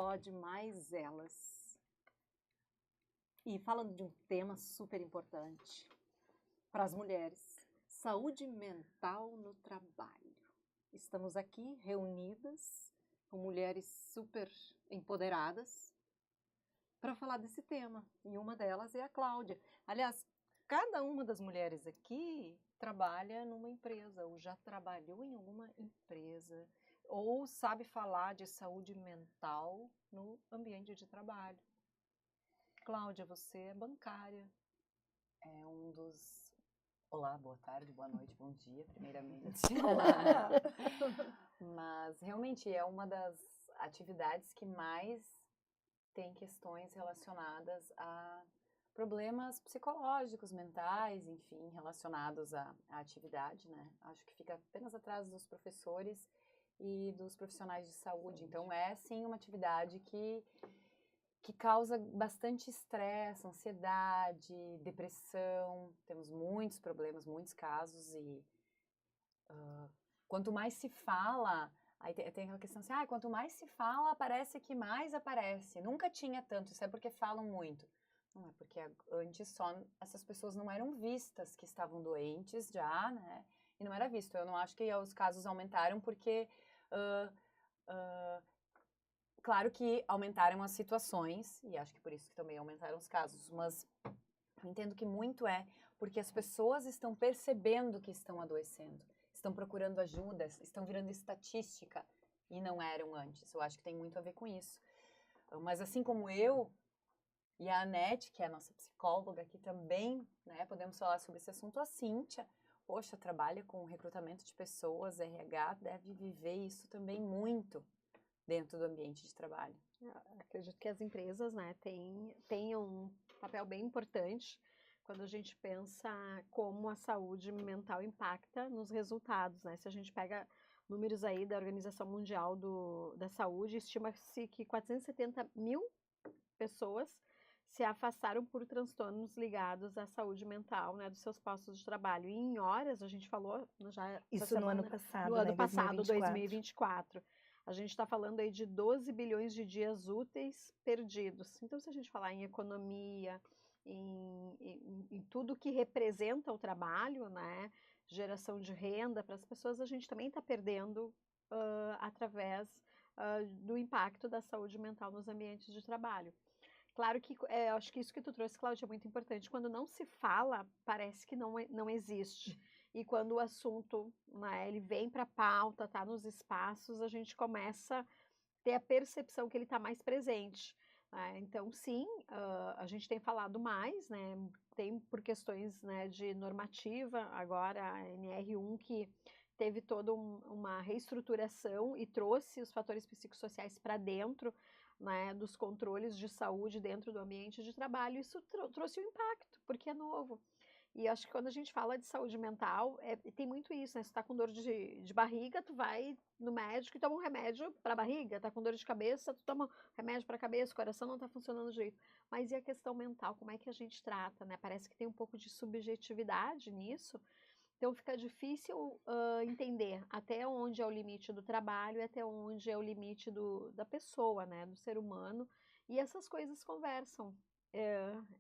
pode mais elas. E falando de um tema super importante para as mulheres, saúde mental no trabalho. Estamos aqui reunidas com mulheres super empoderadas para falar desse tema. E uma delas é a Cláudia. Aliás, cada uma das mulheres aqui trabalha numa empresa, ou já trabalhou em alguma empresa, ou sabe falar de saúde mental no ambiente de trabalho. Cláudia, você é bancária. É um dos... Olá, boa tarde, boa noite, bom dia, primeiramente. Olá! Mas realmente é uma das atividades que mais tem questões relacionadas a problemas psicológicos, mentais, enfim, relacionados à atividade, né? Acho que fica apenas atrás dos professores e dos profissionais de saúde. Então, é sim uma atividade que causa bastante estresse, ansiedade, depressão. Temos muitos problemas, muitos casos e quanto mais se fala, aí tem aquela questão assim, quanto mais se fala, parece que mais aparece. Nunca tinha tanto, isso é porque falam muito. Não é porque antes só essas pessoas não eram vistas que estavam doentes já, né? E não era visto. Eu não acho que os casos aumentaram porque... Claro que aumentaram as situações, e acho que por isso que também aumentaram os casos, mas eu entendo que muito é porque as pessoas estão percebendo que estão adoecendo, estão procurando ajuda, estão virando estatística, e não eram antes. Eu acho que tem muito a ver com isso. Mas assim como eu e a Anete, que é a nossa psicóloga aqui também, né, podemos falar sobre esse assunto, a Cíntia, poxa, trabalha com recrutamento de pessoas, RH, deve viver isso também muito dentro do ambiente de trabalho. Acredito que as empresas, né, tenham um papel bem importante quando a gente pensa como a saúde mental impacta nos resultados, né? Se a gente pega números aí da Organização Mundial da Saúde, estima-se que 470 mil pessoas se afastaram por transtornos ligados à saúde mental, né, dos seus postos de trabalho. E em horas, a gente falou já isso no ano passado, no ano né, passado, 2024. A gente está falando aí de 12 bilhões de dias úteis perdidos. Então, se a gente falar em economia, em tudo que representa o trabalho, né, geração de renda para as pessoas, a gente também está perdendo através do impacto da saúde mental nos ambientes de trabalho. Claro que acho que isso que tu trouxe, Cláudia, é muito importante. Quando não se fala, parece que não existe. E quando o assunto, né, ele vem para a pauta, está nos espaços, a gente começa a ter a percepção que ele está mais presente. Né? Então, sim, a gente tem falado mais, né, tem por questões, né, de normativa, agora a NR1 que teve toda uma reestruturação e trouxe os fatores psicossociais para dentro, né, dos controles de saúde dentro do ambiente de trabalho. Isso trouxe um impacto, porque é novo. E acho que quando a gente fala de saúde mental, tem muito isso, né? Se tu tá com dor de barriga, tu vai no médico e toma um remédio para barriga. Tá com dor de cabeça, tu toma um remédio para cabeça, o coração não tá funcionando direito. Mas e a questão mental, como é que a gente trata, né? Parece que tem um pouco de subjetividade nisso. Então fica difícil entender até onde é o limite do trabalho e até onde é o limite da pessoa, né? Do ser humano. E essas coisas conversam.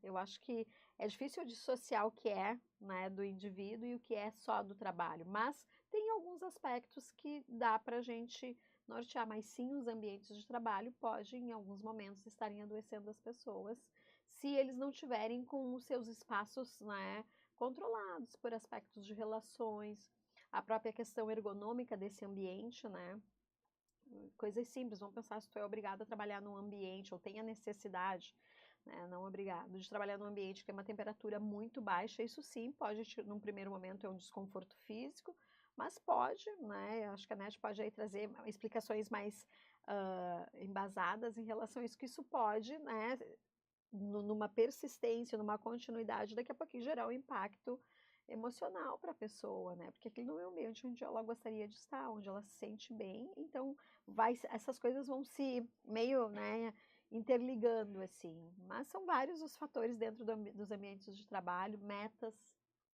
Eu acho que é difícil dissociar o que é, né, do indivíduo e o que é só do trabalho, mas tem alguns aspectos que dá para a gente nortear, mas sim os ambientes de trabalho podem, em alguns momentos, estarem adoecendo as pessoas se eles não tiverem com os seus espaços, né, controlados por aspectos de relações, a própria questão ergonômica desse ambiente, né, coisas simples, vamos pensar se tu é obrigado a trabalhar num ambiente ou tem a necessidade, né, não obrigado, de trabalhar num ambiente que tem uma temperatura muito baixa, isso sim pode, num primeiro momento, é um desconforto físico, mas pode, né, acho que a NET pode aí trazer explicações mais embasadas em relação a isso, que isso pode, né, numa persistência, numa continuidade, daqui a pouquinho gerar um impacto emocional para a pessoa, né? Porque aquele não é o ambiente onde ela gostaria de estar, onde ela se sente bem. Então, essas coisas vão se meio, né, interligando assim. Mas são vários os fatores dentro dos ambientes de trabalho, metas,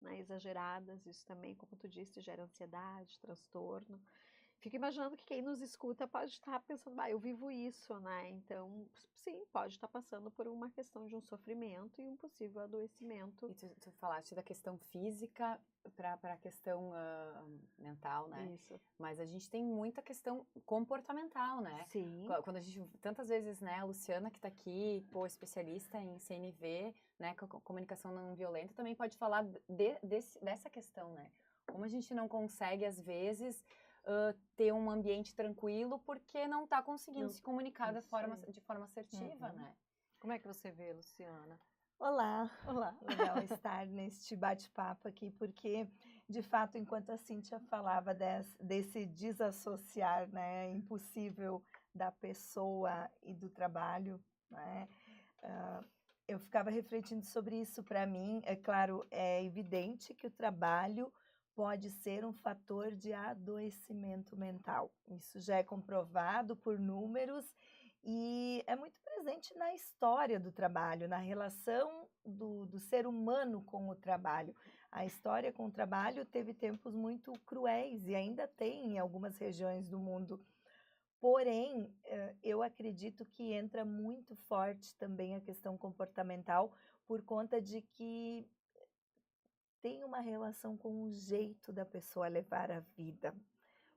né, exageradas, isso também, como tu disse, gera ansiedade, transtorno. Fico imaginando que quem nos escuta pode estar pensando, eu vivo isso, né? Então, sim, pode estar passando por uma questão de um sofrimento e um possível adoecimento. E tu falaste da questão física para a questão mental, né? Isso. Mas a gente tem muita questão comportamental, né? Sim. Quando a gente, tantas vezes, né, a Luciana que está aqui, especialista em CNV, né, comunicação não violenta, também pode falar dessa questão, né? Como a gente não consegue, às vezes, ter um ambiente tranquilo porque não está conseguindo se comunicar de forma assertiva, né? Como é que você vê, Luciana? Olá, Olá. legal estar neste bate-papo aqui, porque, de fato, enquanto a Cíntia falava desse desassociar, né, impossível da pessoa e do trabalho, né, eu ficava refletindo sobre isso. Para mim, é claro, é evidente que o trabalho pode ser um fator de adoecimento mental. Isso já é comprovado por números e é muito presente na história do trabalho, na relação do ser humano com o trabalho. A história com o trabalho teve tempos muito cruéis e ainda tem em algumas regiões do mundo. Porém, eu acredito que entra muito forte também a questão comportamental por conta de que tem uma relação com o jeito da pessoa levar a vida,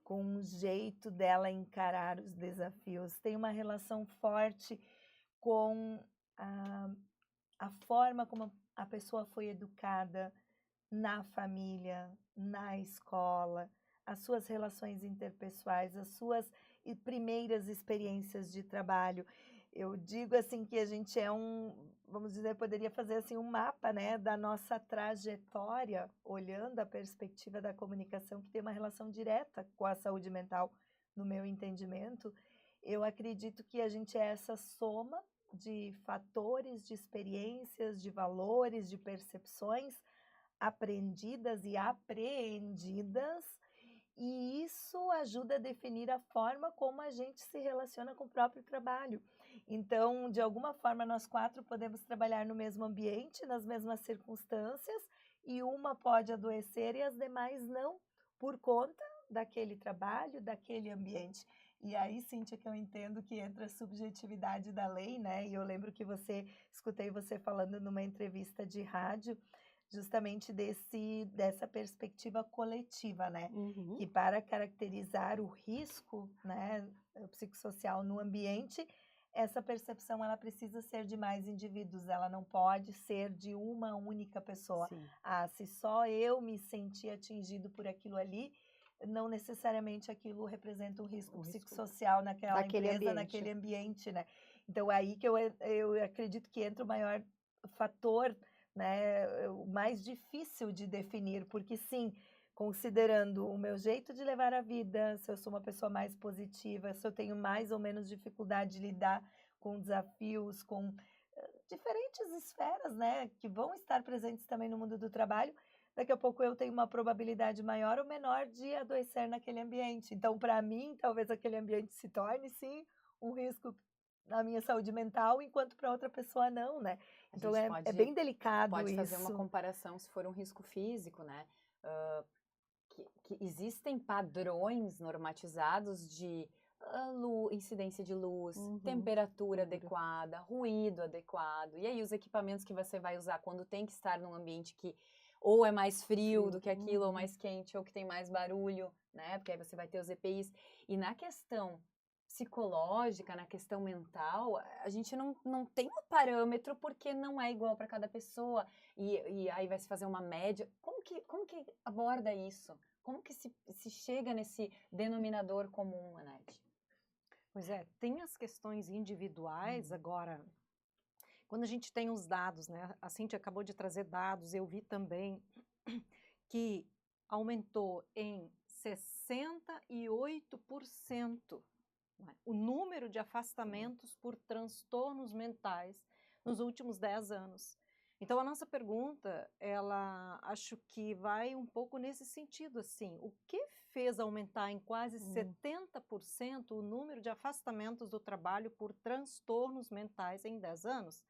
com o jeito dela encarar os desafios. Tem uma relação forte com a forma como a pessoa foi educada na família, na escola, as suas relações interpessoais, as suas primeiras experiências de trabalho. Eu digo assim que a gente é vamos dizer, poderia fazer assim um mapa, né, da nossa trajetória, olhando a perspectiva da comunicação, que tem uma relação direta com a saúde mental, no meu entendimento. Eu acredito que a gente é essa soma de fatores, de experiências, de valores, de percepções aprendidas e apreendidas, e isso ajuda a definir a forma como a gente se relaciona com o próprio trabalho. Então, de alguma forma, nós 4 podemos trabalhar no mesmo ambiente, nas mesmas circunstâncias, e uma pode adoecer e as demais não, por conta daquele trabalho, daquele ambiente. E aí, Cíntia, que eu entendo que entra a subjetividade da lei, né? E eu lembro que escutei você falando numa entrevista de rádio, justamente dessa perspectiva coletiva, né? Que para caracterizar o risco, né, psicossocial no ambiente, essa percepção ela precisa ser de mais indivíduos, ela não pode ser de uma única pessoa. Sim. Se só eu me sentir atingido por aquilo ali, não necessariamente aquilo representa um risco psicossocial naquela empresa, naquele ambiente, né? Então, é aí que eu acredito que entra o maior fator, né, o mais difícil de definir, porque sim, considerando o meu jeito de levar a vida, se eu sou uma pessoa mais positiva, se eu tenho mais ou menos dificuldade de lidar com desafios, com diferentes esferas, né, que vão estar presentes também no mundo do trabalho, daqui a pouco eu tenho uma probabilidade maior ou menor de adoecer naquele ambiente. Então, para mim, talvez aquele ambiente se torne, sim, um risco na minha saúde mental, enquanto para outra pessoa não, né? Então, é bem delicado isso. Pode fazer uma comparação se for um risco físico, né? Que existem padrões normatizados de incidência de luz, temperatura adequada, ruído adequado. E aí os equipamentos que você vai usar quando tem que estar num ambiente que ou é mais frio do que aquilo, ou mais quente, ou que tem mais barulho, né? Porque aí você vai ter os EPIs. E na questão psicológica, na questão mental, a gente não tem um parâmetro porque não é igual para cada pessoa. E aí vai se fazer uma média. Como que aborda isso? Como que se chega nesse denominador comum, Anete? Pois é, tem as questões individuais agora. Quando a gente tem os dados, né? A Cíntia acabou de trazer dados, eu vi também que aumentou em 68%, né, o número de afastamentos por transtornos mentais nos últimos 10 anos. Então, a nossa pergunta, ela acho que vai um pouco nesse sentido, assim, o que fez aumentar em quase 70% o número de afastamentos do trabalho por transtornos mentais em 10 anos?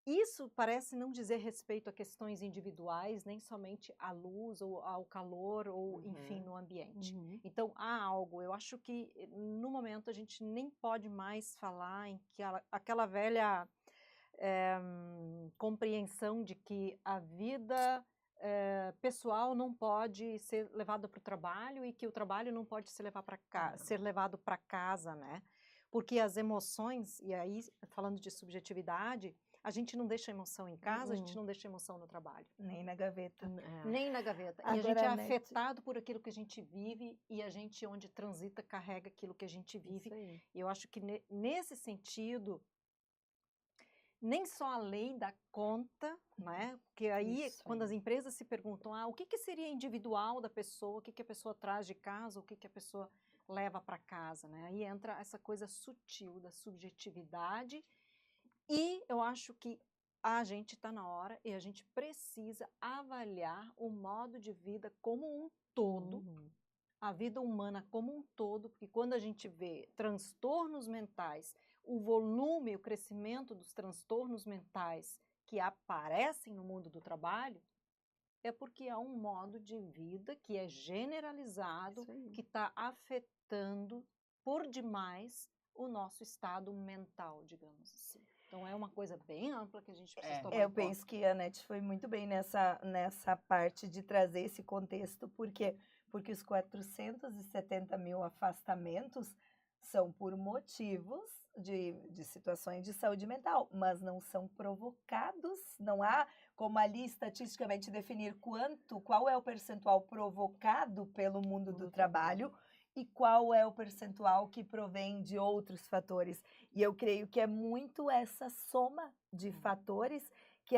isso parece não dizer respeito a questões individuais, nem somente à luz ou ao calor ou, enfim, no ambiente. Então, há algo, eu acho que no momento a gente nem pode mais falar em que aquela velha compreensão de que a vida pessoal não pode ser levada para o trabalho e que o trabalho não pode ser levado para casa, né? Porque as emoções, e aí falando de subjetividade, a gente não deixa emoção em casa, a gente não deixa emoção no trabalho. Nem na gaveta. Nem na gaveta. E a Agora, gente é Anete, afetado por aquilo que a gente vive e a gente, onde transita, carrega aquilo que a gente vive. Isso aí. E eu acho que nesse sentido, nem só a lei dá conta, né? Porque aí, Isso quando aí. as empresas se perguntam, o que seria individual da pessoa, o que a pessoa traz de casa, o que a pessoa leva para casa, né? Aí entra essa coisa sutil da subjetividade e eu acho que a gente está na hora e a gente precisa avaliar o modo de vida como um todo, a vida humana como um todo, porque quando a gente vê transtornos mentais, o volume, o crescimento dos transtornos mentais que aparecem no mundo do trabalho, é porque há um modo de vida que é generalizado, Isso aí. que está afetando por demais o nosso estado mental, digamos assim. Então, é uma coisa bem ampla que a gente precisa tomar Eu em conta. penso que a Anete foi muito bem nessa parte de trazer esse contexto, porque os 470 mil afastamentos são por motivos de situações de saúde mental, mas não são provocados, não há como ali estatisticamente definir qual é o percentual provocado pelo mundo do trabalho e qual é o percentual que provém de outros fatores. E eu creio que é muito essa soma de fatores que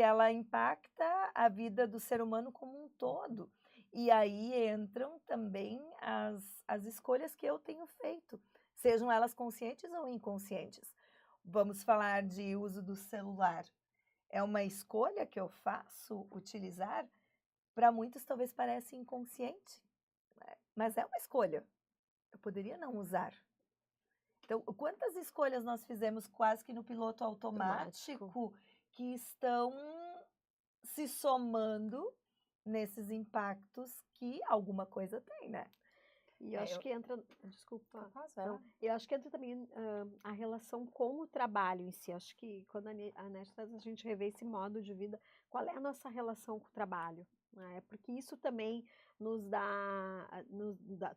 ela impacta a vida do ser humano como um todo. E aí entram também as escolhas que eu tenho feito, sejam elas conscientes ou inconscientes. Vamos falar de uso do celular. É uma escolha que eu faço utilizar, para muitos talvez pareça inconsciente, mas é uma escolha. Eu poderia não usar. Então, quantas escolhas nós fizemos quase que no piloto automático que estão se somando nesses impactos que alguma coisa tem, né? E eu acho que entra, desculpa, Não. eu acho que entra também a relação com o trabalho em si. Acho que quando a Nete traz a gente rever esse modo de vida, qual é a nossa relação com o trabalho, né? Porque isso também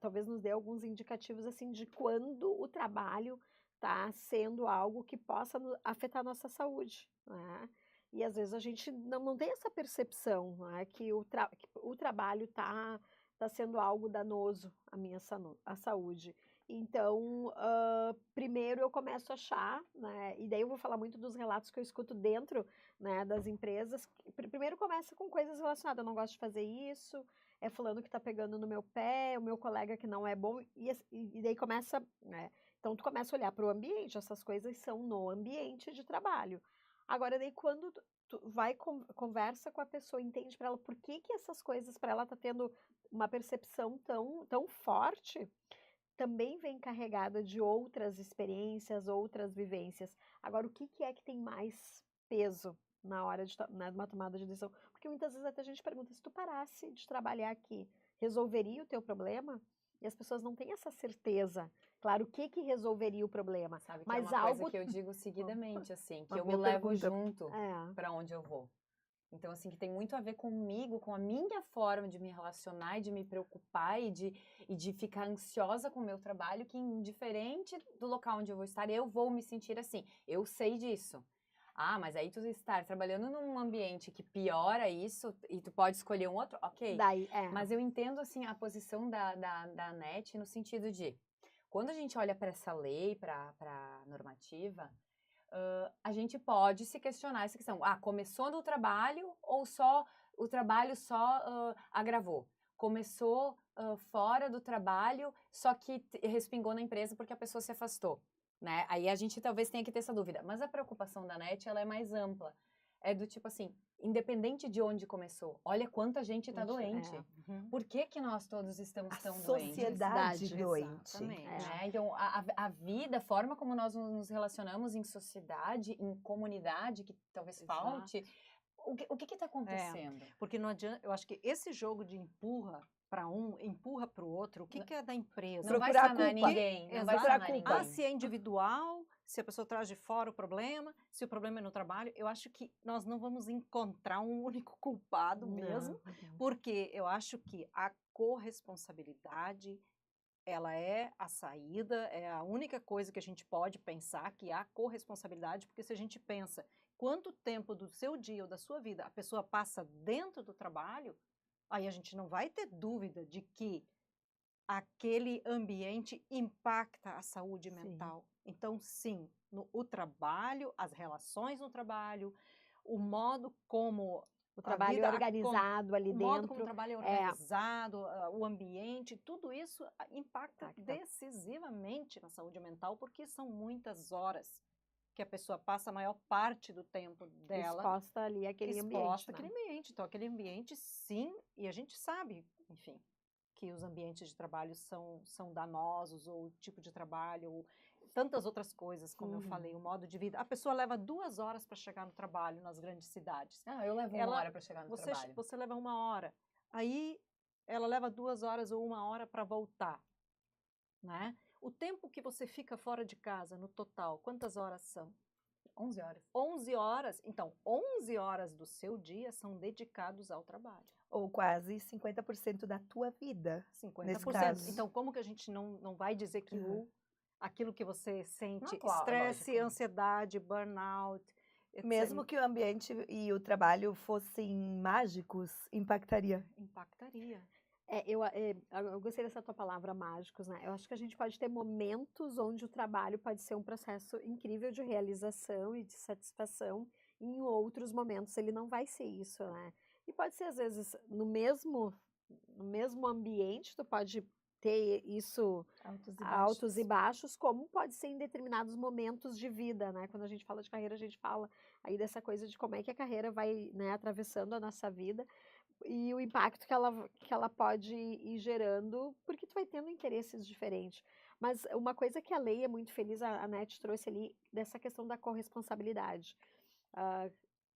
talvez nos dê alguns indicativos assim de quando o trabalho está sendo algo que possa afetar a nossa saúde, né? E às vezes a gente não tem essa percepção, né? Que o trabalho está sendo algo danoso à saúde. Então, primeiro eu começo a achar, né, e daí eu vou falar muito dos relatos que eu escuto dentro, né, das empresas. Primeiro começa com coisas relacionadas, eu não gosto de fazer isso, é fulano que está pegando no meu pé, o meu colega que não é bom, e daí começa, né, então tu começa a olhar para o ambiente, essas coisas são no ambiente de trabalho. Agora, daí quando tu vai, conversa com a pessoa, entende para ela por que essas coisas, para ela tá tendo uma percepção tão forte, também vem carregada de outras experiências, outras vivências. Agora, o que é que tem mais peso na hora de uma tomada de decisão? Porque muitas vezes até a gente pergunta, se tu parasse de trabalhar aqui, resolveria o teu problema? E as pessoas não têm essa certeza. Claro, o que resolveria o problema? Sabe que Mas é uma algo coisa que eu digo seguidamente, assim, que Uma eu me boa levo pergunta. junto para onde eu vou. Então, assim, que tem muito a ver comigo, com a minha forma de me relacionar e de me preocupar e de ficar ansiosa com o meu trabalho, que indiferente do local onde eu vou estar, eu vou me sentir assim. Eu sei disso. Ah, mas aí tu estar trabalhando num ambiente que piora isso e tu pode escolher um outro, ok. daí, Mas eu entendo, assim, a posição da NET no sentido de, quando a gente olha para essa lei, para a normativa, a gente pode se questionar essa questão. Começou no trabalho ou o trabalho só agravou? Começou fora do trabalho, só que respingou na empresa porque a pessoa se afastou, né? Aí a gente talvez tenha que ter essa dúvida. Mas a preocupação da NET, ela é mais ampla. é do tipo assim, independente de onde começou, olha quanta gente tá doente. Uhum. Por que que nós todos estamos A tão doentes? sociedade doente. Exatamente. Né? Então, a vida, a forma como nós nos relacionamos em sociedade, em comunidade, que talvez Exato. falte, o que está acontecendo? Porque não adianta, eu acho que esse jogo de empurra para um, empurra para o outro, o que, que é da empresa? Não vai Procurar sanar culpa. ninguém. Não Exato. vai sanar Procurar ninguém. Ah, se é individual, se a pessoa traz de fora o problema, se o problema é no trabalho, eu acho que nós não vamos encontrar um único culpado mesmo, porque eu acho que a corresponsabilidade, ela é a saída, é a única coisa que a gente pode pensar que há corresponsabilidade, porque se a gente pensa quanto tempo do seu dia ou da sua vida a pessoa passa dentro do trabalho, aí a gente não vai ter dúvida de que aquele ambiente impacta a saúde mental. Então, sim, o trabalho, as relações no trabalho, o modo como O trabalho é organizado ali o modo como o dentro. trabalho é organizado, o ambiente, tudo isso impacta decisivamente na saúde mental, porque são muitas horas que a pessoa passa a maior parte do tempo dela Exposta ali àquele ambiente. àquele ambiente. Então, aquele ambiente, sim, e a gente sabe, enfim, que os ambientes de trabalho são danosos, ou o tipo de trabalho, ou tantas outras coisas, como eu falei, o modo de vida. A pessoa leva 2 horas para chegar no trabalho nas grandes cidades. Ah, eu levo uma hora para chegar no trabalho. Você leva 1 hora. Aí, ela leva 2 horas ou 1 hora para voltar, né? O tempo que você fica fora de casa, no total, quantas horas são? 11 horas. 11 horas. Então, 11 horas do seu dia são dedicados ao trabalho. Ou quase 50% da tua vida. 50%. Nesse caso. Então, como que a gente não vai dizer que aquilo que você sente, Não, claro, estresse, lógico. ansiedade, burnout, etc., Mesmo que o ambiente e o trabalho fossem mágicos, impactaria. impactaria. Eu gostei dessa tua palavra, mágicos, né? Eu acho que a gente pode ter momentos onde o trabalho pode ser um processo incrível de realização e de satisfação, e em outros momentos ele não vai ser isso, né? E pode ser, às vezes, no mesmo ambiente, tu pode ter isso altos e baixos, como pode ser em determinados momentos de vida, né? Quando a gente fala de carreira, a gente fala aí dessa coisa de como é que a carreira vai, né, atravessando a nossa vida, e o impacto que ela pode ir gerando, porque tu vai tendo interesses diferentes. Mas uma coisa que a lei é muito feliz, a NET trouxe ali, dessa questão da corresponsabilidade.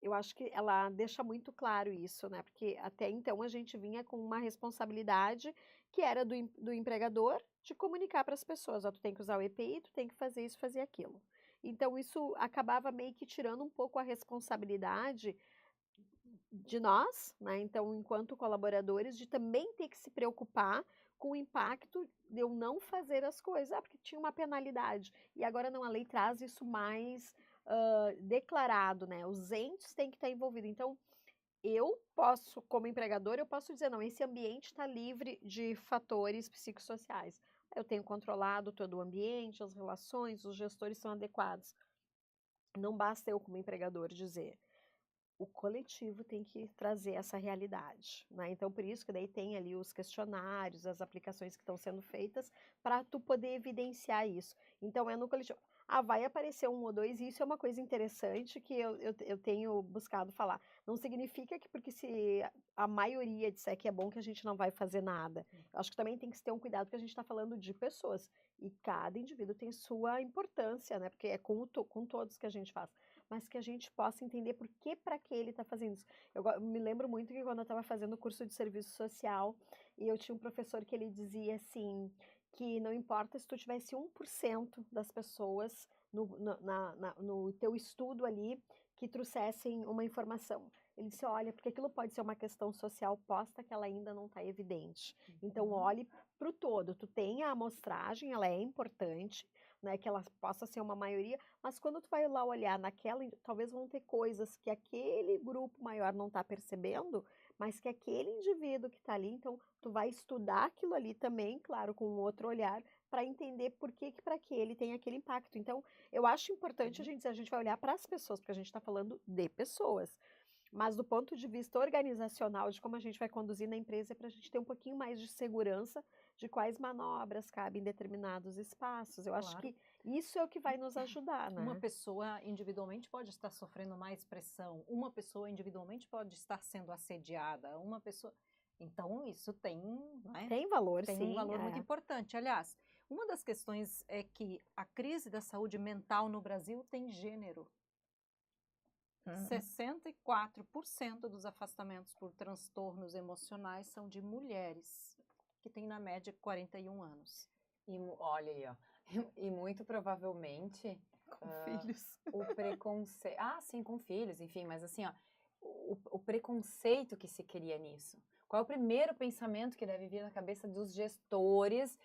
Eu acho que ela deixa muito claro isso, né? Porque até então a gente vinha com uma responsabilidade que era do empregador de comunicar para as pessoas, ó, tu tem que usar o EPI, tu tem que fazer isso, fazer aquilo. Então isso acabava meio que tirando um pouco a responsabilidade de nós, né? Então, enquanto colaboradores, de também ter que se preocupar com o impacto de eu não fazer as coisas, porque tinha uma penalidade. E agora não, a lei traz isso mais declarado, né? Os entes têm que estar envolvidos. Então, eu posso, como empregador, eu posso dizer, não, esse ambiente está livre de fatores psicossociais. Eu tenho controlado todo o ambiente, as relações, os gestores são adequados. Não basta eu, como empregador, dizer, o coletivo tem que trazer essa realidade, né? Então, por isso que daí tem ali os questionários, as aplicações que estão sendo feitas para tu poder evidenciar isso. Então, é no coletivo. Vai aparecer 1 ou 2, e isso é uma coisa interessante que eu tenho buscado falar. Não significa que porque se a maioria disser que é bom, que a gente não vai fazer nada. Eu acho que também tem que ter um cuidado, porque a gente está falando de pessoas, e cada indivíduo tem sua importância, né? Porque é com todos que a gente faz. Mas que a gente possa entender por que, para que ele está fazendo isso. Eu me lembro muito que quando eu estava fazendo o curso de serviço social, e eu tinha um professor que ele dizia assim, que não importa se tu tivesse 1% das pessoas no teu estudo ali que trouxessem uma informação. Ele disse, olha, porque aquilo pode ser uma questão social posta que ela ainda não está evidente. Então, olhe para o todo. Tu tem a amostragem, ela é importante, né, que ela possa ser uma maioria, mas quando tu vai lá olhar naquela, talvez vão ter coisas que aquele grupo maior não está percebendo, mas que aquele indivíduo que está ali, então tu vai estudar aquilo ali também, claro, com um outro olhar, para entender por que para que ele tem aquele impacto. Então, eu acho importante a gente vai olhar para as pessoas, porque a gente está falando de pessoas. Mas do ponto de vista organizacional, de como a gente vai conduzir na empresa, é para a gente ter um pouquinho mais de segurança de quais manobras cabem em determinados espaços. Eu acho que Isso é o que vai nos ajudar, né? Uma pessoa individualmente pode estar sofrendo mais pressão, uma pessoa individualmente pode estar sendo assediada, uma pessoa... Então, isso tem, né? Tem valor, Tem sim. um valor muito importante. Aliás, uma das questões é que a crise da saúde mental no Brasil tem gênero. 64% dos afastamentos por transtornos emocionais são de mulheres, que têm na média 41 anos. E olha aí, ó. E muito provavelmente Com filhos. o preconceito. Ah, sim, com filhos, enfim, mas assim, ó, o preconceito que se cria nisso. Qual é o primeiro pensamento que deve vir na cabeça dos gestores,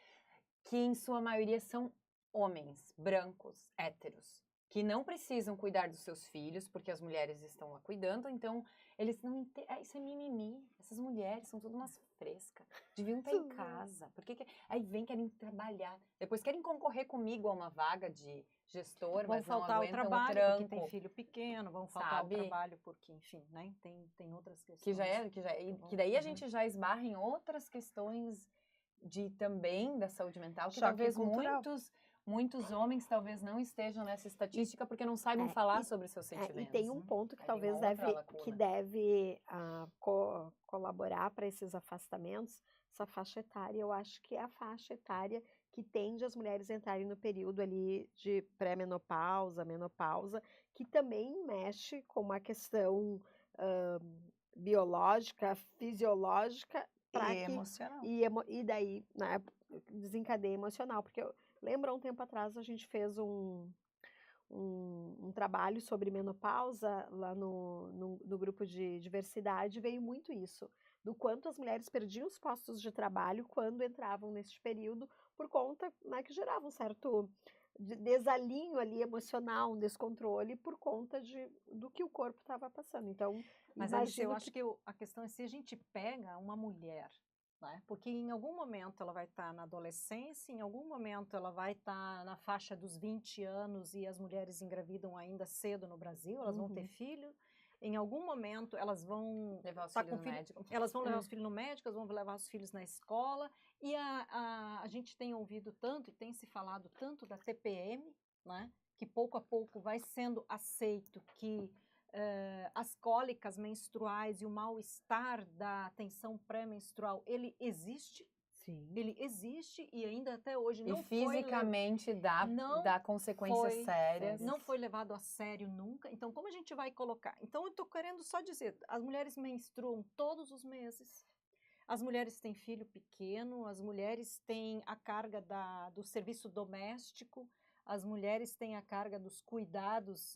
que em sua maioria são homens, brancos, héteros, que não precisam cuidar dos seus filhos, porque as mulheres estão lá cuidando, então eles não entendem. Isso é mimimi. Essas mulheres são tudo umas frescas. Deviam estar em casa. Aí querem trabalhar. Depois querem concorrer comigo a uma vaga de gestor, Vão mas não faltar o aguentam trabalho o tranco. porque tem filho pequeno, vão faltar Sabe? o trabalho porque, enfim, né? Tem outras questões. Que daí a gente já esbarra em outras questões também da saúde mental, que Choque talvez cultural. muitos homens talvez não estejam nessa estatística porque não saibam falar sobre seus sentimentos. E tem um ponto que Aí tem talvez uma outra lacuna. deve colaborar para esses afastamentos, essa faixa etária. Eu acho que é a faixa etária que tende as mulheres a entrarem no período ali de pré-menopausa, menopausa, que também mexe com uma questão biológica, fisiológica, E emocional. e daí, né, desencadeia emocional, porque eu lembro há um tempo atrás a gente fez um trabalho sobre menopausa lá no grupo de diversidade, veio muito isso, do quanto as mulheres perdiam os postos de trabalho quando entravam nesse período, por conta, né, que gerava um certo desalinho ali emocional, um descontrole por conta do que o corpo estava passando. Então, mas Alice, eu acho que a questão é se a gente pega uma mulher, né? Porque em algum momento ela vai estar na adolescência, em algum momento ela vai estar na faixa dos 20 anos e as mulheres engravidam ainda cedo no Brasil, elas vão ter filho. Em algum momento elas vão levar os filhos no médico. Elas vão levar os filhos no médico, elas vão levar os filhos na escola. E a gente tem ouvido tanto e tem se falado tanto da TPM, né? Que pouco a pouco vai sendo aceito que as cólicas menstruais e o mal-estar da tensão pré-menstrual, ele existe. Sim. Ele existe e ainda até hoje não fisicamente dá consequências sérias. Não foi levado a sério nunca. Então, como a gente vai colocar? Então, eu estou querendo só dizer, as mulheres menstruam todos os meses. As mulheres têm filho pequeno, as mulheres têm a carga do serviço doméstico, as mulheres têm a carga dos cuidados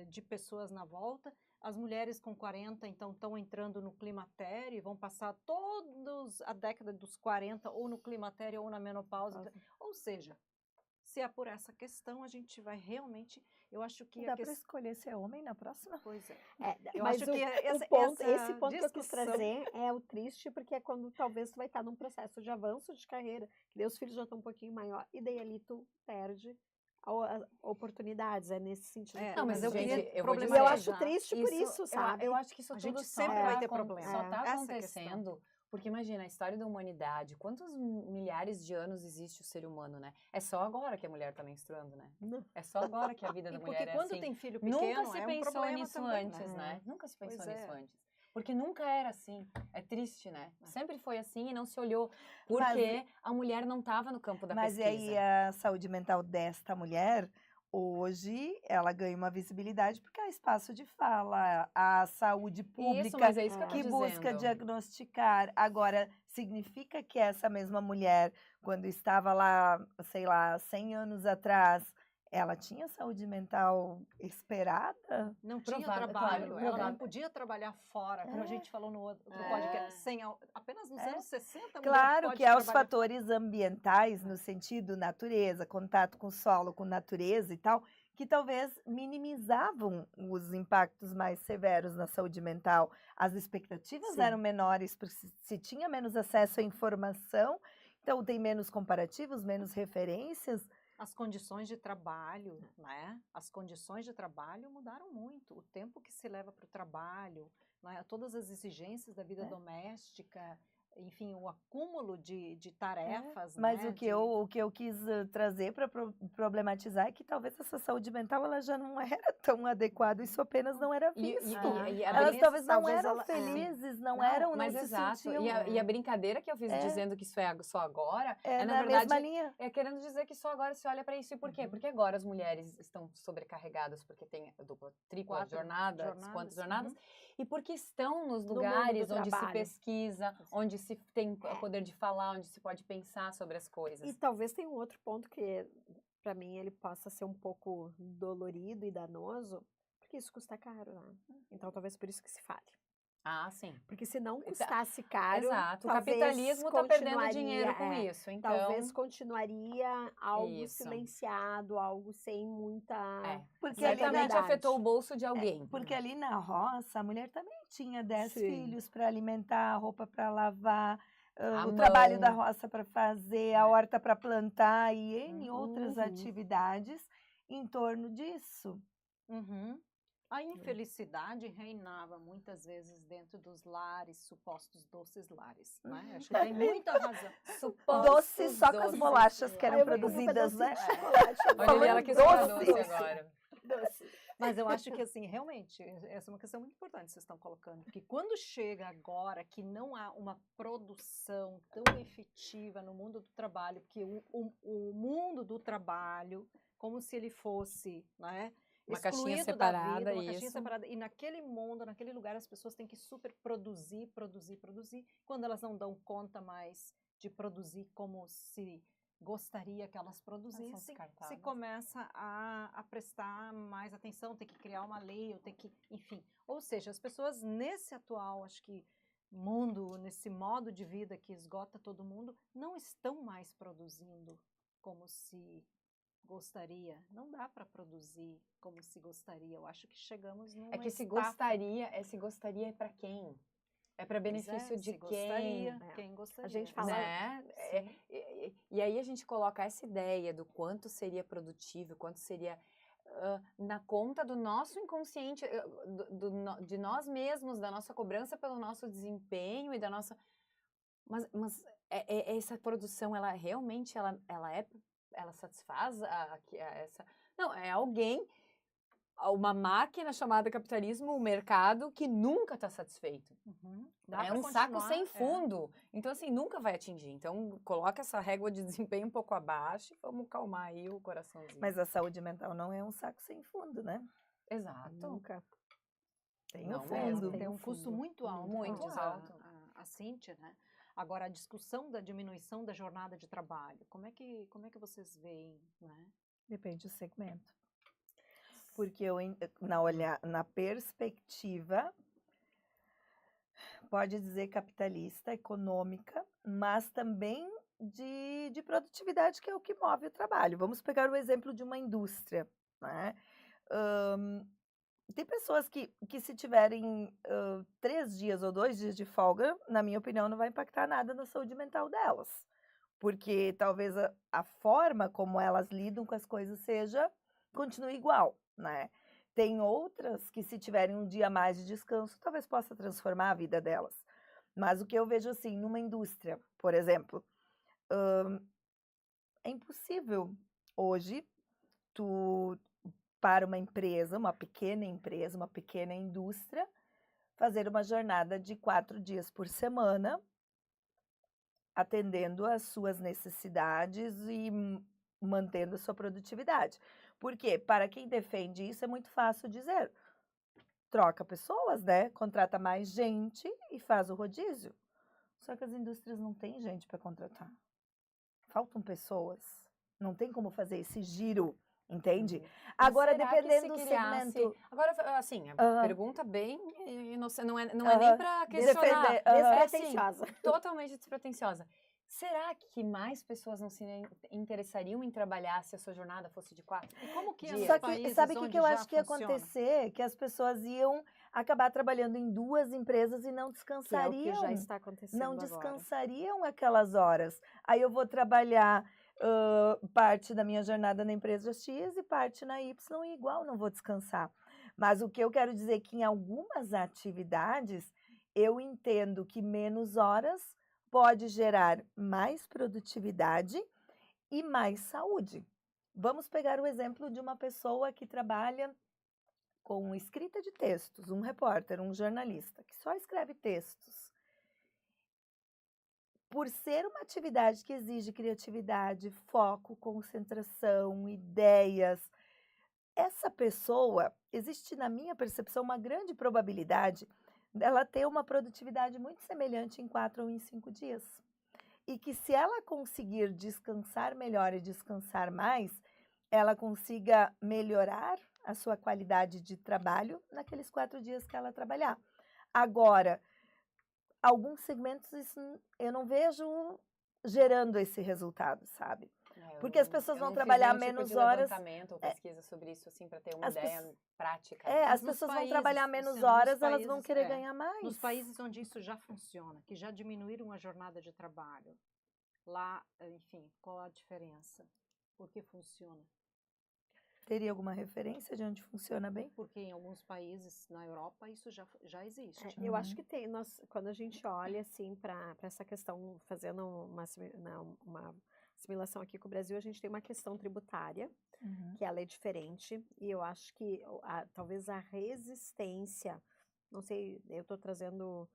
de pessoas na volta. As mulheres com 40, então, estão entrando no climatério e vão passar todos a década dos 40 ou no climatério ou na menopausa. Ou seja, se é por essa questão, a gente vai realmente... Eu acho que dá para escolher ser homem na próxima? Pois é. Mas esse ponto que eu quis trazer é o triste, porque é quando talvez tu vai estar num processo de avanço de carreira, que daí os filhos já estão um pouquinho maior, e daí ali tu perde oportunidades, é nesse sentido. Não, mas eu acho triste por isso, sabe? Eu acho que isso tudo sempre vai ter problema. Só está acontecendo, porque imagina, a história da humanidade, quantos milhares de anos existe o ser humano, né? É só agora que a mulher está menstruando, né? É só agora que a vida da mulher é assim. Porque quando tem filho pequeno, nunca se pensou nisso também, antes, né? Nunca se pensou nisso antes. Porque nunca era assim. É triste, né? Sempre foi assim e não se olhou. Porque a mulher não estava no campo da pesquisa. Mas aí a saúde mental desta mulher, hoje, ela ganha uma visibilidade porque há espaço de fala, a saúde pública isso, mas é isso que busca diagnosticar. Agora, significa que essa mesma mulher, quando estava lá, sei lá, 100 anos atrás, ela tinha saúde mental esperada? Não tinha trabalho, ela não podia trabalhar fora, como a gente falou no outro podcast, apenas nos anos 60. Claro que há os fatores ambientais, no sentido natureza, contato com o solo, com natureza e tal, que talvez minimizavam os impactos mais severos na saúde mental. As expectativas eram menores, porque se tinha menos acesso à informação, então tem menos comparativos, menos referências. As condições de trabalho, né? As condições de trabalho mudaram muito. O tempo que se leva para o trabalho, né? Todas as exigências da vida doméstica, enfim, o acúmulo de tarefas, Mas né? o que eu quis trazer para problematizar é que talvez essa saúde mental ela já não era tão adequada, isso apenas não era E- visto. e a Elas brin- talvez não talvez eram ela- felizes, não Não, eram, não mas se exato. sentiam. E a brincadeira que eu fiz É. dizendo que isso é só agora, É na na verdade, mesma linha. é querendo dizer que só agora se olha para isso. E por quê? Porque agora as mulheres estão sobrecarregadas, porque tem dupla, tripla 4 jornada, jornadas, quantas jornadas, uhum. e porque estão nos mundo lugares do onde se trabalho. pesquisa, onde se tem o poder de falar, onde se pode pensar sobre as coisas. E talvez tenha um outro ponto que, para mim, ele possa ser um pouco dolorido e danoso, porque isso custa caro, né? Então, talvez por isso que se fale. Ah, sim. Porque se não Tá- custasse caro, Exato. O talvez capitalismo está perdendo continuaria, dinheiro com isso. Então, talvez continuaria algo Isso. silenciado, algo sem muita... Porque certamente Legalidade. afetou o bolso de alguém. Porque ali na roça, a mulher também tinha 10 Sim. filhos para alimentar, a roupa para lavar, A o trabalho da mão. roça para fazer, a horta para plantar e N outras Uhum. atividades em torno disso. Uhum. A infelicidade reinava muitas vezes dentro dos lares, supostos doces lares, né? Acho que tem muita razão. Doce só com as doces. bolachas que eram Eu vou comer um produzidas, né? pedacinho de chocolate. Olha ali, ela quis falar Doce. doce agora. Doce. Mas eu acho que, assim, realmente, essa é uma questão muito importante que vocês estão colocando. Porque quando chega agora que não há uma produção tão efetiva no mundo do trabalho, porque o mundo do trabalho, como se ele fosse, né? Uma caixinha excluído da separada, vida, uma caixinha isso. separada. E naquele mundo, naquele lugar, as pessoas têm que super produzir. Quando elas não dão conta mais de produzir como se gostaria que elas produzissem, se descartáveis. começa a prestar mais atenção, ter que criar uma lei, ou ter que, enfim. Ou seja, as pessoas nesse atual, acho que mundo, nesse modo de vida que esgota todo mundo, não estão mais produzindo como se gostaria. Não dá para produzir como se gostaria. Eu acho que chegamos numa É que se estafa. gostaria é para quem? É para Pois benefício de se gostaria, quem? quem gostaria. A gente fala- Né? Sim. E aí a gente coloca essa ideia do quanto seria produtivo, quanto seria na conta do nosso inconsciente, de nós mesmos, da nossa cobrança pelo nosso desempenho e da nossa... Mas essa produção, ela realmente, ela satisfaz essa... Não, é alguém, uma máquina chamada capitalismo, o mercado, que nunca está satisfeito. Uhum. Dá É pra um saco continuar, sem fundo. Então, assim, nunca vai atingir. Então, coloca essa régua de desempenho um pouco abaixo e vamos calmar aí o coraçãozinho. Mas a saúde mental não é um saco sem fundo, né? Exato. Nunca. Tem Não um mesmo. fundo. Tem um custo fundo, muito alto. muito Como alto. a Cíntia, né? Agora, a discussão da diminuição da jornada de trabalho, como é que vocês veem, né? Depende do segmento. Porque na perspectiva, pode dizer capitalista, econômica, mas também de produtividade, que é o que move o trabalho. Vamos pegar o exemplo de uma indústria, né? Tem pessoas que se tiverem 3 dias ou 2 dias de folga, na minha opinião, não vai impactar nada na saúde mental delas. Porque talvez a forma como elas lidam com as coisas continue igual, né? Tem outras que, se tiverem um dia a mais de descanso, talvez possa transformar a vida delas. Mas o que eu vejo, assim, numa indústria, por exemplo, é impossível hoje para uma empresa, uma pequena indústria, fazer uma jornada de 4 dias por semana, atendendo às suas necessidades e mantendo a sua produtividade. Porque, para quem defende isso, é muito fácil dizer: troca pessoas, né? Contrata mais gente e faz o rodízio. Só que as indústrias não têm gente para contratar. Faltam pessoas. Não tem como fazer esse giro, entende? Agora, será que dependendo se do criasse- segmento... Agora, assim, Aham. pergunta bem inocente, não é Aham. nem para questionar. Defender, aham. É assim, Despretensiosa. totalmente despretensiosa. Será que mais pessoas não se interessariam em trabalhar se a sua jornada fosse de 4? E como que dias? Só os que países sabe o onde que eu já acho que ia funciona? acontecer? Que as pessoas iam acabar trabalhando em 2 empresas e não Que é o que descansariam. já está acontecendo Não agora. descansariam aquelas horas. Aí eu vou trabalhar parte da minha jornada na empresa X e parte na Y, e igual não vou descansar. Mas o que eu quero dizer é que em algumas atividades eu entendo que menos horas pode gerar mais produtividade e mais saúde. Vamos pegar o exemplo de uma pessoa que trabalha com escrita de textos, um repórter, um jornalista, que só escreve textos. Por ser uma atividade que exige criatividade, foco, concentração, ideias, essa pessoa, existe na minha percepção uma grande probabilidade dela ter uma produtividade muito semelhante em 4 ou em 5 dias. E que se ela conseguir descansar melhor e descansar mais, ela consiga melhorar a sua qualidade de trabalho naqueles 4 dias que ela trabalhar. Agora, alguns segmentos eu não vejo gerando esse resultado, sabe? Porque as pessoas vão trabalhar menos horas. Ou pesquisa sobre isso, assim, para ter uma ideia prática. As pessoas vão trabalhar menos horas, elas vão querer ganhar mais. Nos países onde isso já funciona, que já diminuíram a jornada de trabalho, lá, enfim, qual a diferença? Por que funciona? Teria alguma referência de onde funciona bem? Porque em alguns países na Europa isso já existe. Eu acho que tem, quando a gente olha assim para essa questão, fazendo uma assimilação aqui com o Brasil, a gente tem uma questão tributária, que ela é diferente, e eu acho que talvez a resistência, não sei, eu estou trazendo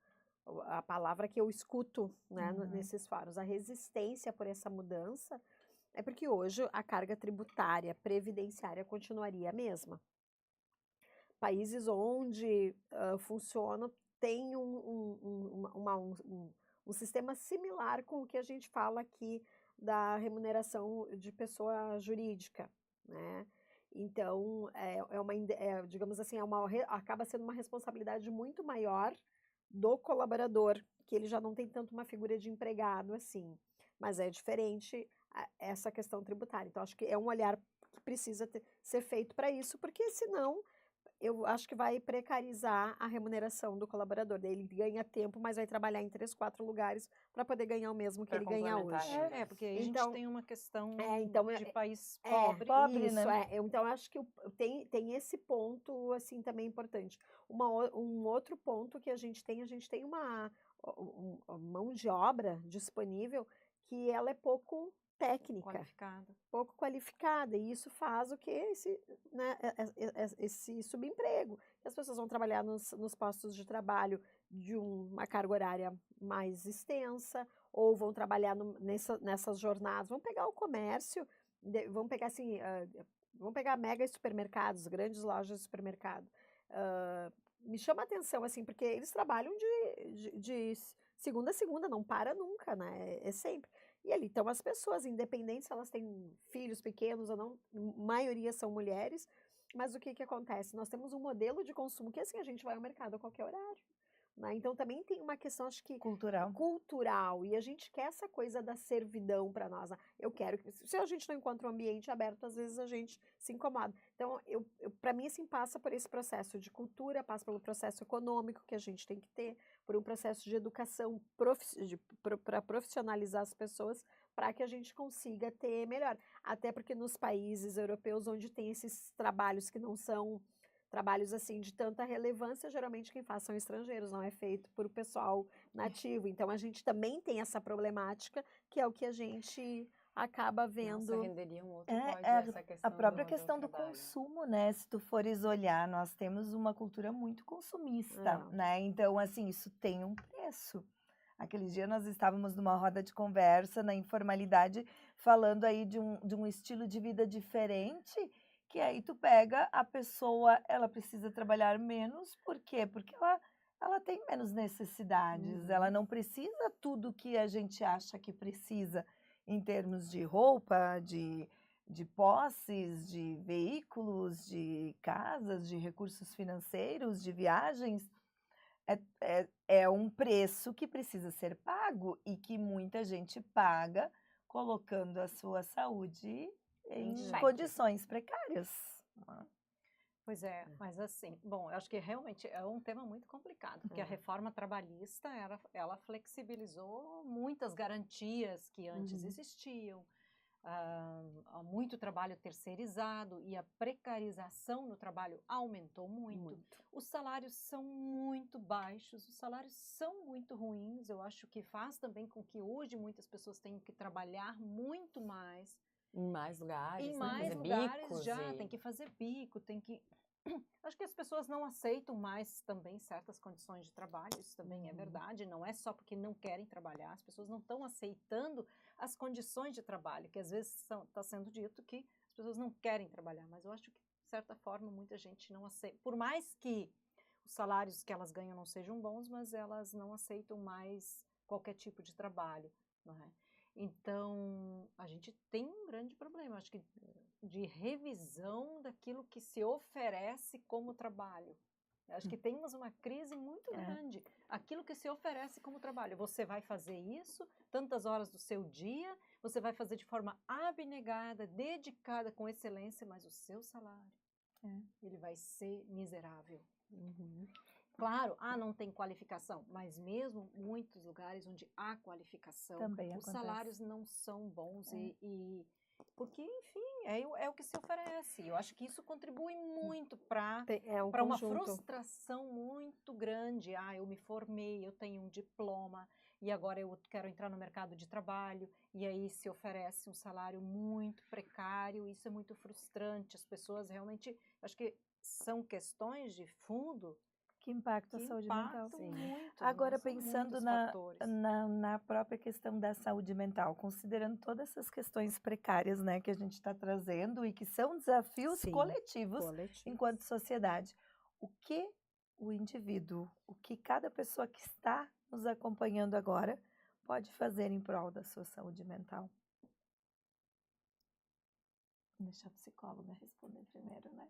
a palavra que eu escuto, né, nesses fóruns, a resistência por essa mudança é porque hoje a carga tributária previdenciária continuaria a mesma. Países onde funciona tem um sistema similar com o que a gente fala aqui da remuneração de pessoa jurídica, né? Então, digamos assim, acaba sendo uma responsabilidade muito maior do colaborador, que ele já não tem tanto uma figura de empregado assim, mas é diferente essa questão tributária. Então, acho que é um olhar que precisa ser feito para isso, porque senão eu acho que vai precarizar a remuneração do colaborador. Daí ele ganha tempo, mas vai trabalhar em 3, 4 lugares para poder ganhar o mesmo que ele ganha hoje. Porque aí a gente tem uma questão de país pobre, né? Então, acho que tem esse ponto assim também importante. Um outro ponto que a gente tem uma mão de obra disponível que ela é pouco técnica, pouco qualificada, e isso faz o que esse subemprego. As pessoas vão trabalhar nos postos de trabalho de uma carga horária mais extensa, ou vão trabalhar nessas jornadas, vão pegar o comércio, vão pegar assim, vão pegar mega supermercados, grandes lojas de supermercado. Me chama a atenção, assim, porque eles trabalham de segunda a segunda, não para nunca, né? É sempre. E ali estão as pessoas, independentes se elas têm filhos pequenos ou não, a maioria são mulheres, mas o que acontece? Nós temos um modelo de consumo que assim, a gente vai ao mercado a qualquer horário, né? Então também tem uma questão, acho que cultural, e a gente quer essa coisa da servidão para nós, né? Eu quero que, se a gente não encontra um ambiente aberto, às vezes a gente se incomoda. Então, para mim, assim, passa por esse processo de cultura, passa pelo processo econômico que a gente tem que ter, por um processo de educação para profissionalizar as pessoas, para que a gente consiga ter melhor. Até porque nos países europeus onde tem esses trabalhos que não são trabalhos assim de tanta relevância, geralmente quem faz são estrangeiros, não é feito por o pessoal nativo. Então a gente também tem essa problemática, que é o que a gente acaba vendo. Nossa, renderia um outro essa questão a própria questão do consumo, né? Se tu fores olhar, nós temos uma cultura muito consumista, né? Então, assim, isso tem um preço. Aquele dia nós estávamos numa roda de conversa, na informalidade, falando aí de um estilo de vida diferente, que aí tu pega a pessoa, ela precisa trabalhar menos, por quê? Porque ela tem menos necessidades, ela não precisa tudo que a gente acha que precisa, em termos de roupa, de posses, de veículos, de casas, de recursos financeiros, de viagens. É um preço que precisa ser pago e que muita gente paga colocando a sua saúde em condições precárias. Pois é, mas assim, bom, eu acho que realmente é um tema muito complicado, porque a reforma trabalhista, ela flexibilizou muitas garantias que antes existiam, há muito trabalho terceirizado e a precarização no trabalho aumentou muito. Os salários são muito baixos, os salários são muito ruins. Eu acho que faz também com que hoje muitas pessoas tenham que trabalhar muito mais. Em mais lugares, Em né? mais Fazer lugares bicos já, e- tem que fazer bico, tem que... Acho que as pessoas não aceitam mais também certas condições de trabalho, isso também é verdade, não é só porque não querem trabalhar, as pessoas não estão aceitando as condições de trabalho, que às vezes está sendo dito que as pessoas não querem trabalhar, mas eu acho que, de certa forma, muita gente não aceita. Por mais que os salários que elas ganham não sejam bons, mas elas não aceitam mais qualquer tipo de trabalho, não é? Então, a gente tem um grande problema, acho que de revisão daquilo que se oferece como trabalho. Acho que temos uma crise muito grande. Aquilo que se oferece como trabalho. Você vai fazer isso, tantas horas do seu dia, você vai fazer de forma abnegada, dedicada, com excelência, mas o seu salário, ele vai ser miserável. Claro, não tem qualificação, mas mesmo muitos lugares onde há qualificação, Também os acontece. salários não são bons porque, enfim, é o que se oferece. Eu acho que isso contribui muito para uma frustração muito grande. Eu me formei, eu tenho um diploma e agora eu quero entrar no mercado de trabalho e aí se oferece um salário muito precário. Isso é muito frustrante. As pessoas realmente, acho que são questões de fundo Que impacta a saúde mental. impactam muito. Agora, São pensando muitos na, fatores. na própria questão da saúde mental, considerando todas essas questões precárias, né, que a gente está trazendo e que são desafios Sim, coletivos enquanto sociedade, o que o indivíduo, o que cada pessoa que está nos acompanhando agora pode fazer em prol da sua saúde mental? Vou deixar a psicóloga responder primeiro, né?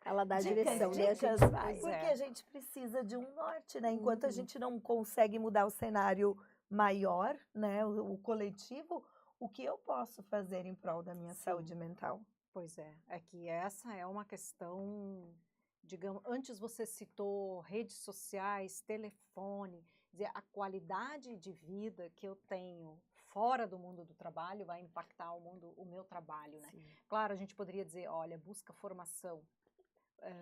Ela dá a Dicas, direção, né? A gente dicas, vai. porque a gente precisa de um norte, né? Enquanto a gente não consegue mudar o cenário maior, né, o coletivo, o que eu posso fazer em prol da minha saúde mental? Pois é que essa é uma questão, digamos, antes você citou redes sociais, telefone, dizer, a qualidade de vida que eu tenho fora do mundo do trabalho vai impactar o meu trabalho, né? Claro, a gente poderia dizer, olha, busca formação,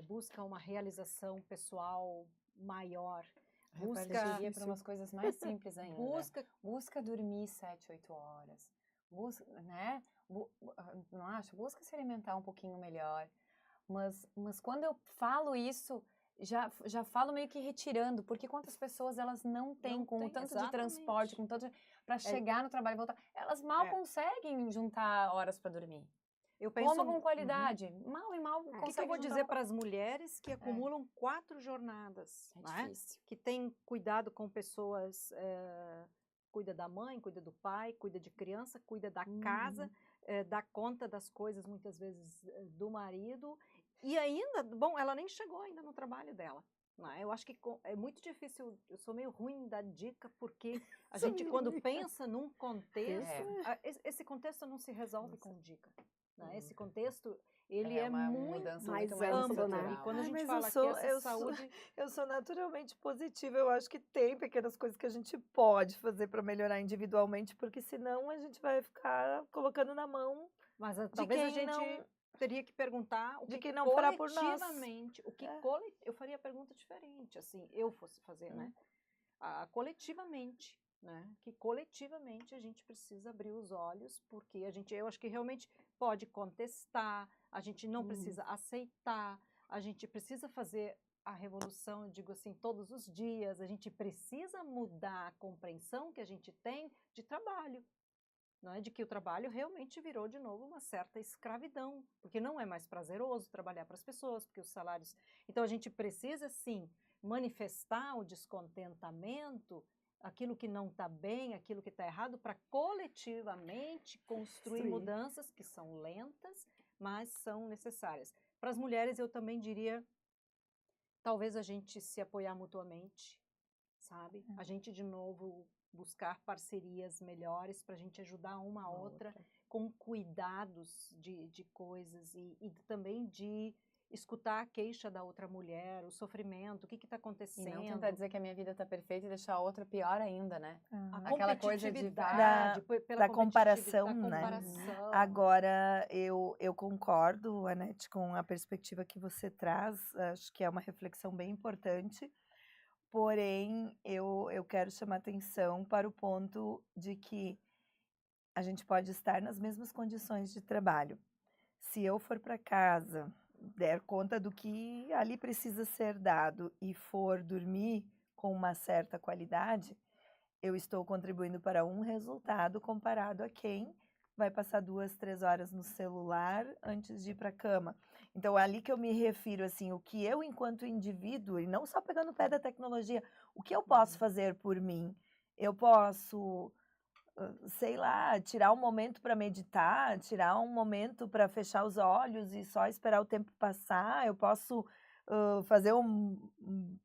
busca uma realização pessoal maior, busca para umas coisas mais simples ainda. Busca dormir 7, 8 horas. Busca, né? Não acho? Busca se alimentar um pouquinho melhor. Mas quando eu falo isso, já falo meio que retirando, porque quantas pessoas elas não têm, com o tanto de transporte, com tanto para chegar no trabalho e voltar, elas mal conseguem juntar horas para dormir. Eu penso com qualidade, mal conseguem. O que eu vou dizer para as mulheres que acumulam 4 jornadas, difícil. que têm cuidado com pessoas, cuida da mãe, cuida do pai, cuida de criança, cuida da casa, dá conta das coisas muitas vezes do marido e ainda, bom, ela nem chegou ainda no trabalho dela. Eu acho que é muito difícil, eu sou meio ruim em dar dica, porque a gente quando pensa num contexto, esse contexto não se resolve com dica. Esse contexto, ele é muito mais amplo, né? E quando a gente fala que essa saúde... Eu sou naturalmente positiva, eu acho que tem pequenas coisas que a gente pode fazer para melhorar individualmente, porque senão a gente vai ficar colocando na mão Mas de talvez quem a gente teria que perguntar de quem não fará por nós. Eu faria a pergunta diferente, assim, eu fosse fazer, né? Coletivamente, né? Que coletivamente a gente precisa abrir os olhos, porque eu acho que realmente pode contestar, a gente não precisa aceitar, a gente precisa fazer a revolução, eu digo assim, todos os dias, a gente precisa mudar a compreensão que a gente tem de trabalho. De que o trabalho realmente virou de novo uma certa escravidão, porque não é mais prazeroso trabalhar para as pessoas, porque os salários... Então, a gente precisa, sim, manifestar o descontentamento, aquilo que não está bem, aquilo que está errado, para coletivamente construir mudanças que são lentas, mas são necessárias. Para as mulheres, eu também diria, talvez a gente se apoiar mutuamente, sabe? A gente, de novo... buscar parcerias melhores para a gente ajudar uma a outra com cuidados de coisas e também de escutar a queixa da outra mulher, o sofrimento, o que está E acontecendo. não tentar dizer que a minha vida tá perfeita e deixar a outra pior ainda, né? A Aquela coisa de competitividade, pela da comparação, competitividade, né? da comparação. Agora, eu concordo, Anete, com a perspectiva que você traz, acho que é uma reflexão bem importante, porém, eu quero chamar atenção para o ponto de que a gente pode estar nas mesmas condições de trabalho. Se eu for para casa, der conta do que ali precisa ser dado e for dormir com uma certa qualidade, eu estou contribuindo para um resultado comparado a quem vai passar 2, 3 horas no celular antes de ir para a cama. Então, é ali que eu me refiro, assim, o que eu, enquanto indivíduo, e não só pegando o pé da tecnologia, o que eu posso fazer por mim? Eu posso, sei lá, tirar um momento para meditar, tirar um momento para fechar os olhos e só esperar o tempo passar. Eu posso fazer um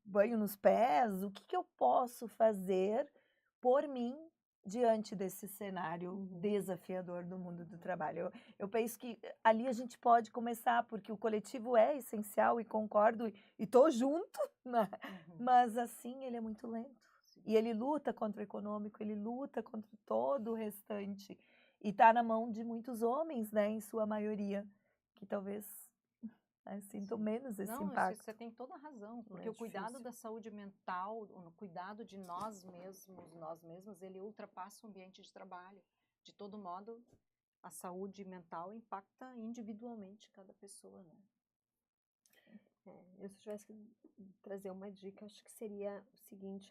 banho nos pés. O que eu posso fazer por mim diante desse cenário desafiador do mundo do trabalho? Eu penso que ali a gente pode começar, porque o coletivo é essencial e concordo e estou junto, né? Mas assim ele é muito lento. E ele luta contra o econômico, ele luta contra todo o restante. E está na mão de muitos homens, né, em sua maioria, que talvez sintam menos esse Não, impacto. você tem toda a razão, porque É o cuidado difícil. da saúde mental, o cuidado de nós mesmos, ele ultrapassa o ambiente de trabalho. De todo modo, a saúde mental impacta individualmente cada pessoa, né? Eu se tivesse que trazer uma dica, acho que seria o seguinte,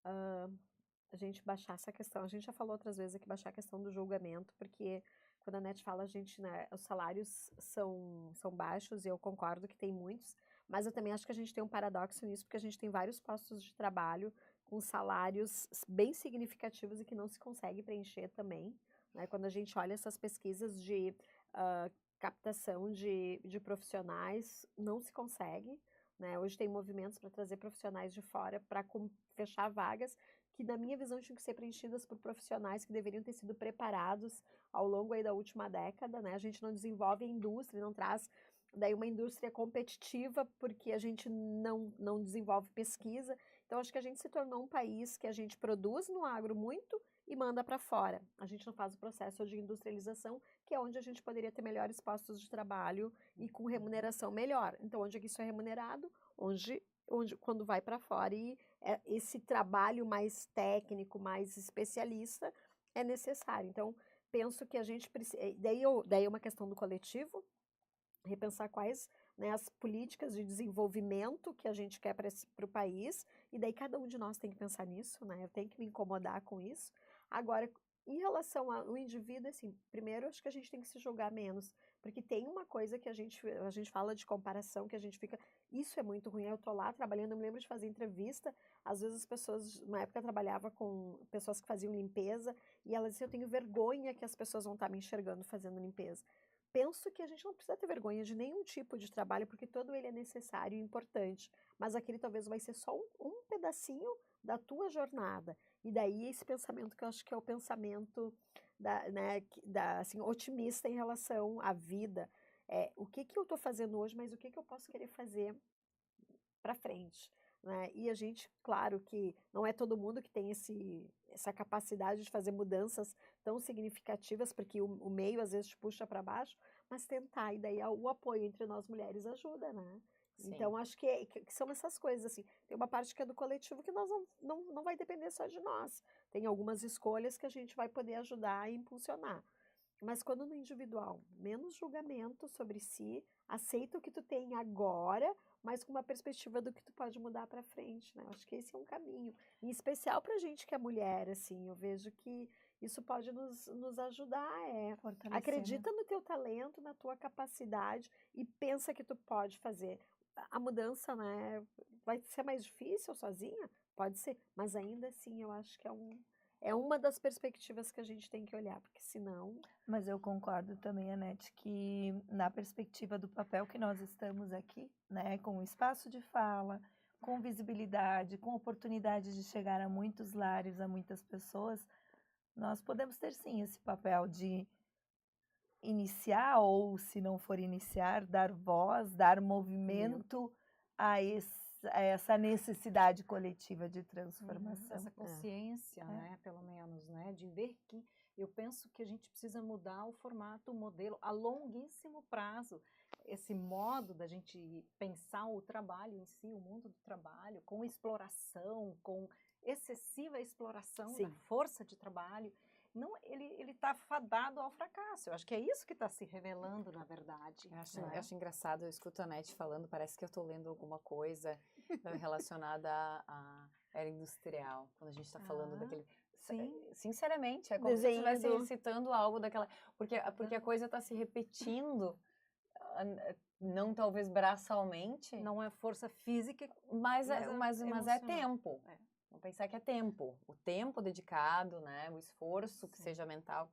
a gente baixar essa questão. A gente já falou outras vezes aqui, baixar a questão do julgamento, porque quando a Net fala, a gente, né, os salários são baixos, e eu concordo que tem muitos, mas eu também acho que a gente tem um paradoxo nisso, porque a gente tem vários postos de trabalho com salários bem significativos e que não se consegue preencher também, né? Quando a gente olha essas pesquisas de captação de profissionais, não se consegue, né? Hoje tem movimentos para trazer profissionais de fora para fechar vagas que, na minha visão, tinham que ser preenchidas por profissionais que deveriam ter sido preparados ao longo aí da última década, né? A gente não desenvolve a indústria, não traz daí uma indústria competitiva porque a gente não desenvolve pesquisa. Então, acho que a gente se tornou um país que a gente produz no agro muito e manda para fora. A gente não faz o processo de industrialização, que é onde a gente poderia ter melhores postos de trabalho e com remuneração melhor. Então, onde é que isso é remunerado? Onde quando vai para fora. E esse trabalho mais técnico, mais especialista, é necessário. Então, penso que a gente precisa. Daí é uma questão do coletivo, repensar quais, né, as políticas de desenvolvimento que a gente quer para o país, e daí cada um de nós tem que pensar nisso, né? Eu tenho que me incomodar com isso. Agora, em relação ao indivíduo, assim, primeiro acho que a gente tem que se julgar menos, porque tem uma coisa que a gente fala de comparação, que a gente fica, isso é muito ruim. Eu tô lá trabalhando, eu me lembro de fazer entrevista, às vezes as pessoas, na época eu trabalhava com pessoas que faziam limpeza, e elas diziam, eu tenho vergonha que as pessoas vão estar me enxergando fazendo limpeza. Penso que a gente não precisa ter vergonha de nenhum tipo de trabalho, porque todo ele é necessário e importante, mas aquele talvez vai ser só um pedacinho da tua jornada. E daí esse pensamento que eu acho que é o pensamento assim, otimista em relação à vida. O que eu estou fazendo hoje, mas o que eu posso querer fazer para frente, né? E a gente, claro que não é todo mundo que tem essa capacidade de fazer mudanças tão significativas, porque o meio às vezes te puxa para baixo, mas tentar, e daí o apoio entre nós mulheres ajuda, né? Sim. Então, acho que são essas coisas, assim. Tem uma parte que é do coletivo que nós não vai depender só de nós. Tem algumas escolhas que a gente vai poder ajudar e impulsionar. Mas quando no individual, menos julgamento sobre si, aceita o que tu tem agora, mas com uma perspectiva do que tu pode mudar para frente, né? Acho que esse é um caminho. Em especial pra gente que é mulher, assim, eu vejo que isso pode nos ajudar, Fortalecer, acredita no teu talento, na tua capacidade e pensa que tu pode fazer. A mudança, né, vai ser mais difícil sozinha? Pode ser, mas ainda assim eu acho que é uma das perspectivas que a gente tem que olhar, porque senão... Mas eu concordo também, Anete, que na perspectiva do papel que nós estamos aqui, né, com espaço de fala, com visibilidade, com oportunidade de chegar a muitos lares, a muitas pessoas, nós podemos ter sim esse papel de iniciar, ou se não for iniciar, dar voz, dar movimento a essa necessidade coletiva de transformação. Essa consciência, né, pelo menos, né, de ver que eu penso que a gente precisa mudar o formato, o modelo a longuíssimo prazo. Esse modo da gente pensar o trabalho em si, o mundo do trabalho, com exploração, com excessiva exploração da força de trabalho, não, ele está fadado ao fracasso. Eu acho que é isso que está se revelando, na verdade. Eu acho engraçado, eu escuto a Nete falando, parece que eu estou lendo alguma coisa relacionada à era industrial, quando a gente está falando daquele... Sim. Sinceramente, é como se eu estivesse recitando algo daquela... Porque a coisa está se repetindo, não talvez braçalmente. Não é força física, mas é tempo. Vamos pensar que é tempo. O tempo dedicado, né? O esforço que seja mental.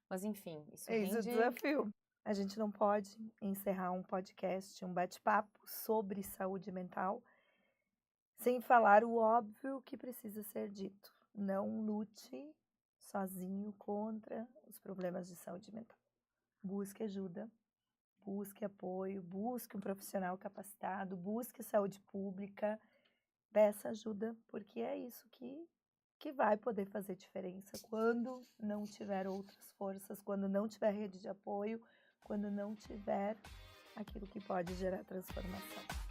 Mas, enfim, isso o desafio. A gente não pode encerrar um podcast, um bate-papo sobre saúde mental, sem falar o óbvio que precisa ser dito. Não lute sozinho contra os problemas de saúde mental. Busque ajuda, busque apoio, busque um profissional capacitado, busque saúde pública. Peça ajuda, porque é isso que vai poder fazer diferença quando não tiver outras forças, quando não tiver rede de apoio, quando não tiver aquilo que pode gerar transformação.